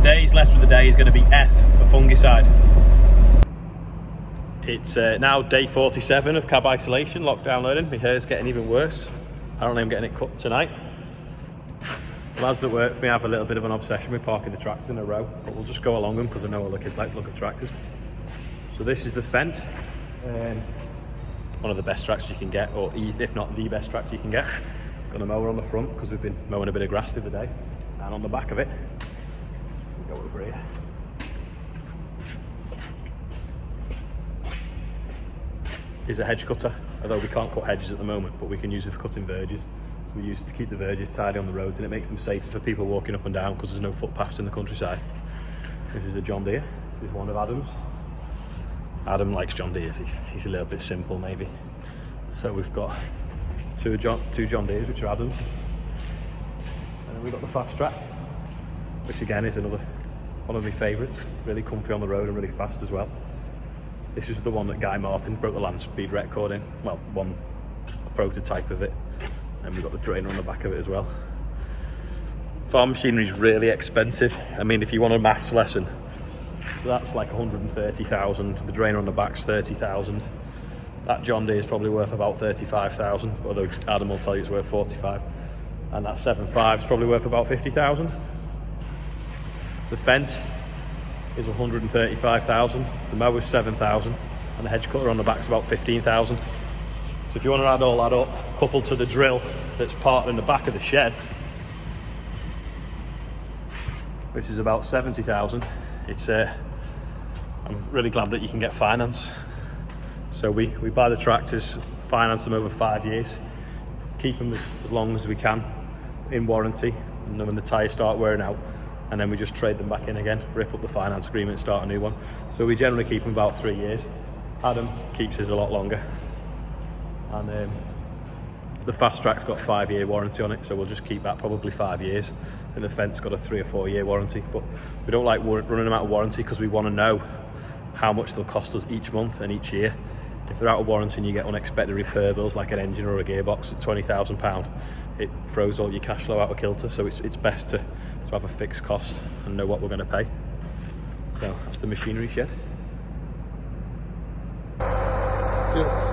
today's letter of the day is going to be F for fungicide. It's now day 47 of cab isolation, lockdown learning. My hair's getting even worse. Apparently I'm getting it cut tonight. The lads that work for me have a little bit of an obsession with parking the tractors in a row, but we'll just go along them because I know all the kids like to look at tractors. So this is the Fendt, one of the best tractors you can get, or if not the best tractor you can get. It's got a mower on the front because we've been mowing a bit of grass the other day, and on the back of it, we'll go over here. Is a hedge cutter, although we can't cut hedges at the moment, but we can use it for cutting verges. So we use it to keep the verges tidy on the roads, and it makes them safer for people walking up and down because there's no footpaths in the countryside. This is a John Deere. This is one of Adam's. Adam likes John Deere's. He's a little bit simple maybe. So we've got two John Deere's, which are Adam's. And then we've got the Fast Track, which again is another one of my favourites. Really comfy on the road and really fast as well. This is the one that Guy Martin broke the land speed record in. Well, a prototype of it. And we've got the drainer on the back of it as well. Farm machinery is really expensive. I mean, if you want a maths lesson, so that's like 130,000. The drainer on the back's 30,000. That John Deere is probably worth about 35,000, although Adam will tell you it's worth 45. And that 7.5 is probably worth about 50,000. The Fendt is 135,000. The mower's 7,000, and the hedge cutter on the back's about 15,000. So if you want to add all that up, coupled to the drill that's parked in the back of the shed, which is about 70,000, it's I'm really glad that you can get finance. So we buy the tractors, finance them over 5 years, keep them as long as we can in warranty, and then when the tyres start wearing out, and then we just trade them back in again, rip up the finance agreement, start a new one. So we generally keep them about 3 years. Adam keeps his a lot longer. And the Fast Track's got a 5-year warranty on it, so we'll just keep that probably 5 years. And the Fendt's got a 3 or 4 year warranty, but we don't like running them out of warranty because we want to know how much they'll cost us each month and each year. If they're out of warranty and you get unexpected repair bills like an engine or a gearbox at £20,000, it throws all your cash flow out of kilter. So it's best to have a fixed cost and know what we're going to pay. So that's the machinery shed.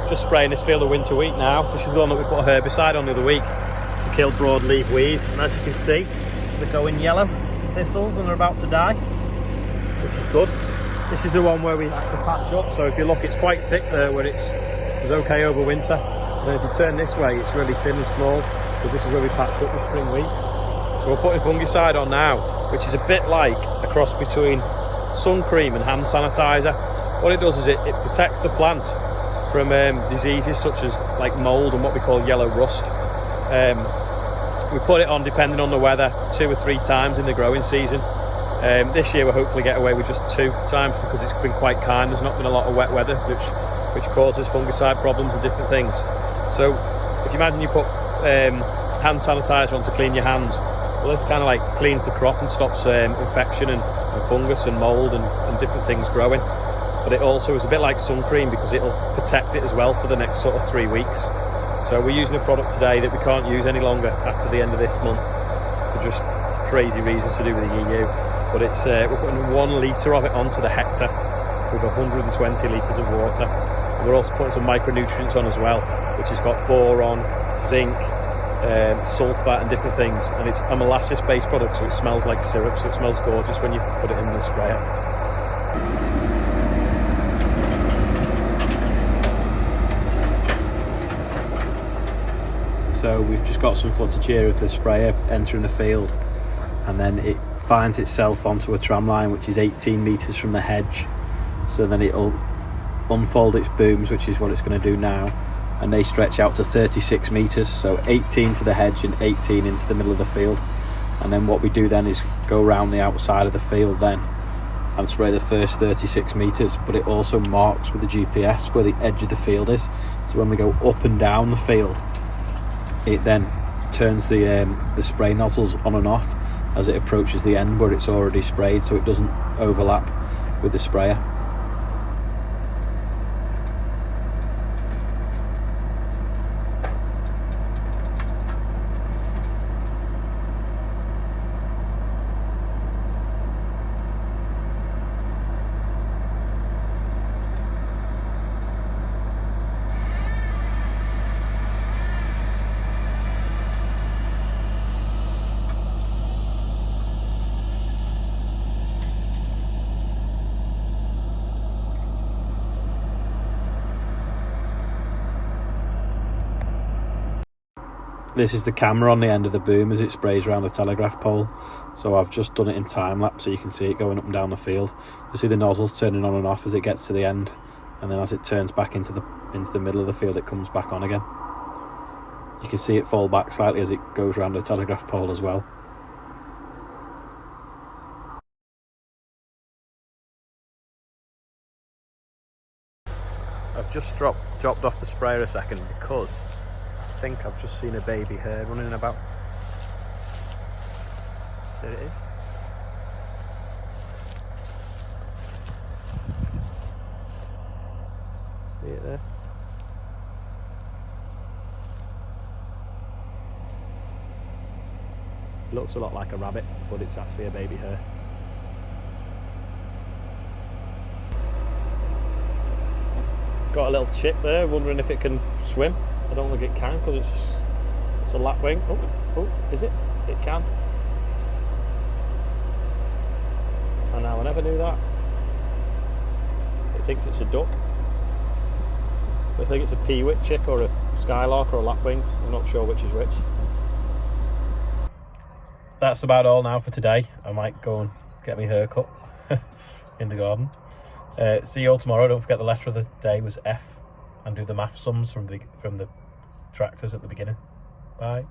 Just spraying this field of winter wheat now. This is the one that we put a herbicide on the other week to kill broadleaf weeds, and as you can see, they're going yellow thistles and they're about to die, which is good. This is the one where we have to patch up, so if you look, it's quite thick there where it's okay over winter. Then if you turn this way, it's really thin and small, because this is where we patch up the spring wheat. So we're putting fungicide on now, which is a bit like a cross between sun cream and hand sanitizer. What it does is it protects the plant from diseases such as like mould and what we call yellow rust. We put it on, depending on the weather, 2 or 3 times in the growing season. This year we'll hopefully get away with just 2 times because it's been quite kind. There's not been a lot of wet weather which causes fungicide problems and different things. So if you imagine you put hand sanitizer on to clean your hands, well, this kind of like cleans the crop and stops infection and fungus and mould and different things growing. But it also is a bit like sun cream because it'll protect it as well for the next sort of 3 weeks. So we're using a product today that we can't use any longer after the end of this month for just crazy reasons to do with the EU. But it's we're putting 1 litre of it onto the hectare with 120 litres of water. And we're also putting some micronutrients on as well, which has got boron, zinc, sulfur and different things. And it's a molasses based product, so it smells like syrup, so it smells gorgeous when you put it in the sprayer. So we've just got some footage here of the sprayer entering the field, and then it finds itself onto a tram line which is 18 metres from the hedge. So then it'll unfold its booms, which is what it's going to do now, and they stretch out to 36 metres, so 18 to the hedge and 18 into the middle of the field. And then what we do then is go around the outside of the field then and spray the first 36 metres, but it also marks with the GPS where the edge of the field is. So when we go up and down the field, it then turns the spray nozzles on and off as it approaches the end where it's already sprayed, so it doesn't overlap with the sprayer. This is the camera on the end of the boom as it sprays around the telegraph pole. So I've just done it in time lapse so you can see it going up and down the field. You see the nozzles turning on and off as it gets to the end, and then as it turns back into the middle of the field, it comes back on again. You can see it fall back slightly as it goes around the telegraph pole as well. I've just dropped off the sprayer a second because I think I've just seen a baby hare running about. There it is. See it there? It looks a lot like a rabbit, but it's actually a baby hare. Got a little chick there, wondering if it can swim. I don't think it can because it's a lapwing. Oh, is it? It can. And now I never knew that. It thinks it's a duck. I think it's a peewit chick or a skylark or a lapwing. I'm not sure which is which. That's about all now for today. I might go and get my hair cut in the garden. See you all tomorrow. Don't forget the letter of the day was F, and do the math sums from the tractors at the beginning. Bye.